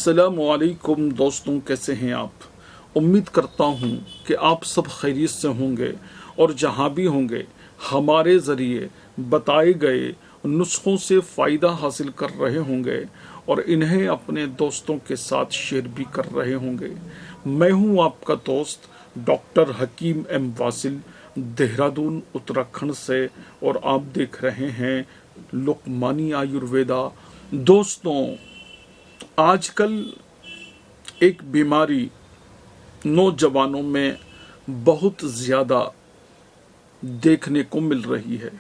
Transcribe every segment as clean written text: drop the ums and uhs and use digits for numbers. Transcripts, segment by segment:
अस्सलामुअलैकुम दोस्तों, कैसे हैं आप। उम्मीद करता हूँ कि आप सब खैरियत से होंगे और जहाँ भी होंगे हमारे ज़रिए बताए गए नुस्खों से फ़ायदा हासिल कर रहे होंगे और इन्हें अपने दोस्तों के साथ शेयर भी कर रहे होंगे। मैं हूँ आपका दोस्त डॉक्टर हकीम एम वासिल, देहरादून उत्तराखंड से, और आप देख रहे हैं लुकमानी आयुर्वेदा। दोस्तों, आजकल एक बीमारी नौजवानों में बहुत ज़्यादा देखने को मिल रही है।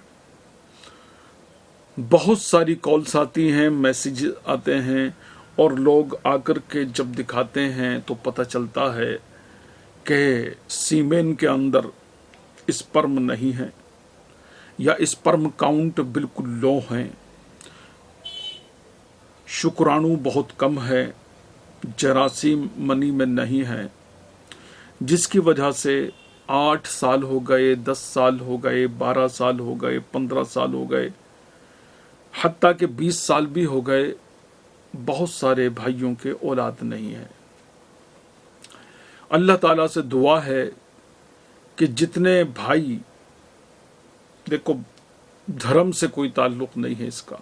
बहुत सारी कॉल्स आती हैं, मैसेज आते हैं, और लोग आकर के जब दिखाते हैं तो पता चलता है कि सीमेन के अंदर स्पर्म नहीं है या स्पर्म काउंट बिल्कुल लो है, शुक्राणु बहुत कम है, जरासीम मनी में नहीं है, जिसकी वजह से 8 साल हो गए, 10 साल हो गए, 12 साल हो गए, 15 साल हो गए, हत्ता के 20 साल भी हो गए, बहुत सारे भाइयों के औलाद नहीं है। अल्लाह ताला से दुआ है कि जितने भाई, देखो धर्म से कोई ताल्लुक नहीं है इसका,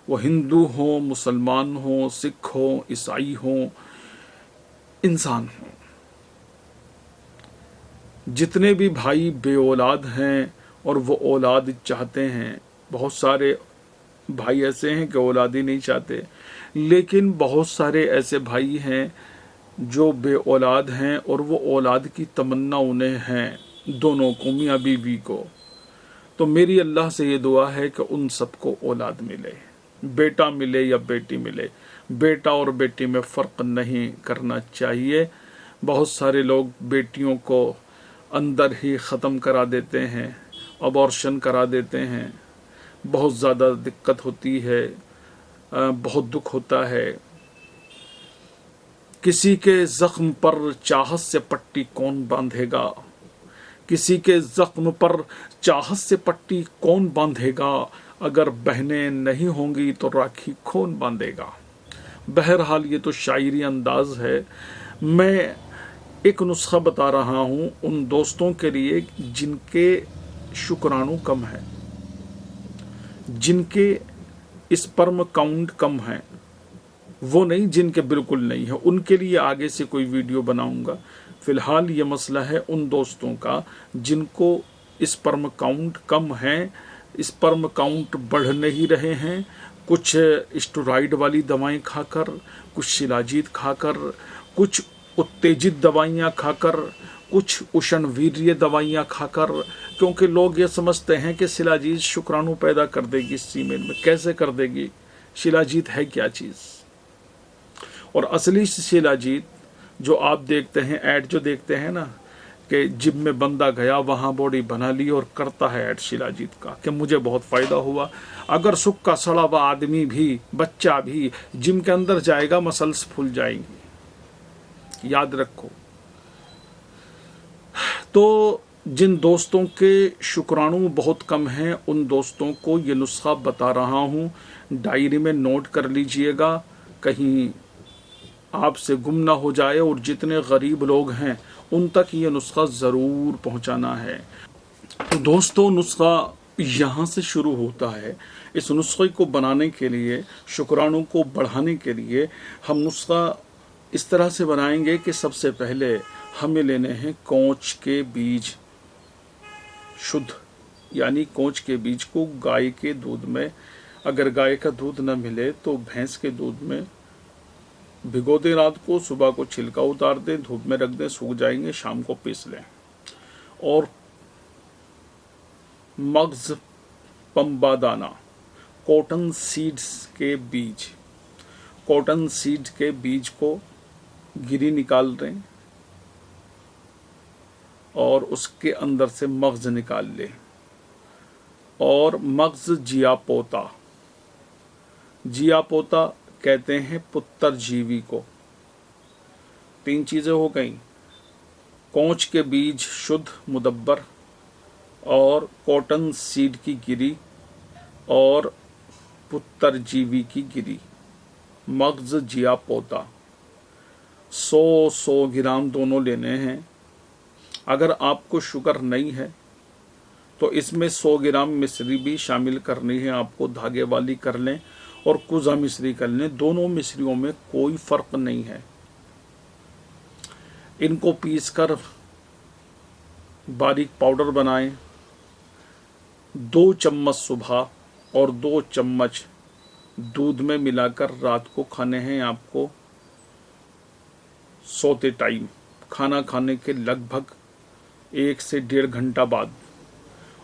वो हिंदू हो, मुसलमान हो, सिख हो, ईसाई हो, इंसान हो, जितने भी भाई बे औलाद हैं और वो औलाद चाहते हैं, बहुत सारे भाई ऐसे हैं कि औलाद ही नहीं चाहते, लेकिन बहुत सारे ऐसे भाई हैं जो बे औलाद हैं और वो औलाद की तमन्ना उन्हें है, दोनों को, मियाँ बीवी को। तो मेरी अल्लाह से ये दुआ है कि उन सबको औलाद मिले, बेटा मिले या बेटी मिले। बेटा और बेटी में फ़र्क नहीं करना चाहिए। बहुत सारे लोग बेटियों को अंदर ही ख़त्म करा देते हैं, अबॉर्शन करा देते हैं, बहुत ज़्यादा दिक्कत होती है, बहुत दुख होता है। किसी के ज़ख्म पर चाहत से पट्टी कौन बांधेगा, किसी के ज़ख्म पर चाहत से पट्टी कौन बांधेगा, अगर बहनें नहीं होंगी तो राखी कौन बांधेगा। बहरहाल ये तो शायरी अंदाज है। मैं एक नुस्खा बता रहा हूँ उन दोस्तों के लिए जिनके शुक्राणु कम है, जिनके स्पर्म काउंट कम है, वो नहीं जिनके बिल्कुल नहीं है, उनके लिए आगे से कोई वीडियो बनाऊंगा। फिलहाल ये मसला है उन दोस्तों का जिनको स्पर्म काउंट कम है, स्पर्म काउंट बढ़ नहीं रहे हैं, कुछ स्टेरॉइड वाली दवाएं खाकर, कुछ शिलाजीत खाकर, कुछ उत्तेजित दवाइयाँ खाकर, कुछ उष्णवीर्य दवाइयाँ खाकर, क्योंकि लोग ये समझते हैं कि शिलाजीत शुक्राणु पैदा कर देगी सीमेन में। कैसे कर देगी? शिलाजीत है क्या चीज़? और असली शिलाजीत जो आप देखते हैं, ऐड जो देखते हैं ना कि जिम में बंदा गया, वहाँ बॉडी बना ली और करता है ऐड शिलाजीत का कि मुझे बहुत फ़ायदा हुआ। अगर सुख का सड़ा हुआ आदमी भी, बच्चा भी जिम के अंदर जाएगा, मसल्स फूल जाएंगी, याद रखो। तो जिन दोस्तों के शुक्राणु बहुत कम हैं, उन दोस्तों को ये नुस्खा बता रहा हूँ, डायरी में नोट कर लीजिएगा, कहीं आपसे गुम ना हो जाए। और जितने गरीब लोग हैं उन तक ये नुस्खा ज़रूर पहुंचाना है। तो दोस्तों, नुस्खा यहाँ से शुरू होता है। इस नुस्खे को बनाने के लिए, शुक्राणु को बढ़ाने के लिए, हम नुस्खा इस तरह से बनाएंगे कि सबसे पहले हमें लेने हैं कोंच के बीज, शुद्ध, यानी कोंच के बीज को गाय के दूध में, अगर गाय का दूध न मिले तो भैंस के दूध में भिगो दें रात को, सुबह को छिलका उतार दें, धूप में रख दें, सूख जाएंगे, शाम को पीस लें। और मग्ज, पंबादाना, कॉटन सीड्स के बीज, कॉटन सीड्स के बीज को गिरी निकाल दें और उसके अंदर से मग्ज निकाल लें। और मग्ज जियापोता, जियापोता कहते हैं पुत्र जीवी को। 3 चीज़ें हो गई, कोंच के बीज शुद्ध मुदब्बर, और कॉटन सीड की गिरी, और पुत्र जीवी की गिरी, मग्ज जिया पोता। 100 ग्राम दोनों लेने हैं। अगर आपको शुगर नहीं है तो इसमें 100 ग्राम मिश्री भी शामिल करनी है, आपको धागे वाली कर लें और कुजा मिश्री कर लें, दोनों मिश्रियों में कोई फर्क नहीं है। इनको पीसकर बारीक पाउडर बनाएं। 2 चम्मच सुबह और 2 चम्मच दूध में मिलाकर रात को खाने हैं आपको सोते टाइम, खाना खाने के लगभग 1 से 1.5 घंटा बाद।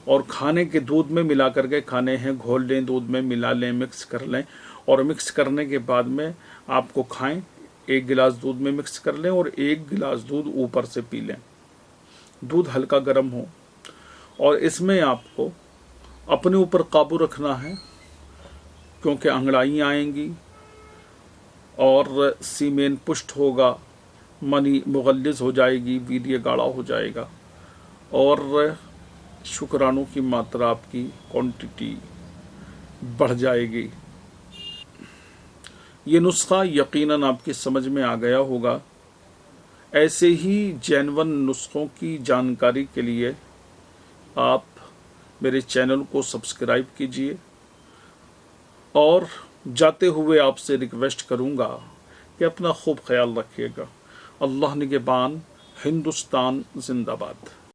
और खाने के दूध में मिला करके खाने हैं, घोल लें, दूध में मिला लें, मिक्स कर लें और मिक्स करने के बाद में आपको खाएं। 1 गिलास दूध में मिक्स कर लें और 1 गिलास दूध ऊपर से पी लें। दूध हल्का गर्म हो और इसमें आपको अपने ऊपर काबू रखना है, क्योंकि अंगड़ाइयाँ आएंगी और सीमेन पुष्ट होगा, मनी मुगल्लिज़ हो जाएगी, वीर्य गाढ़ा हो जाएगा और शुक्राणु की मात्रा, आपकी क्वांटिटी बढ़ जाएगी। ये नुस्खा यकीनन आपकी समझ में आ गया होगा। ऐसे ही जेन्युइन नुस्खों की जानकारी के लिए आप मेरे चैनल को सब्सक्राइब कीजिए और जाते हुए आपसे रिक्वेस्ट करूंगा कि अपना खूब ख्याल रखिएगा। अल्लाह निगहबान। हिंदुस्तान जिंदाबाद।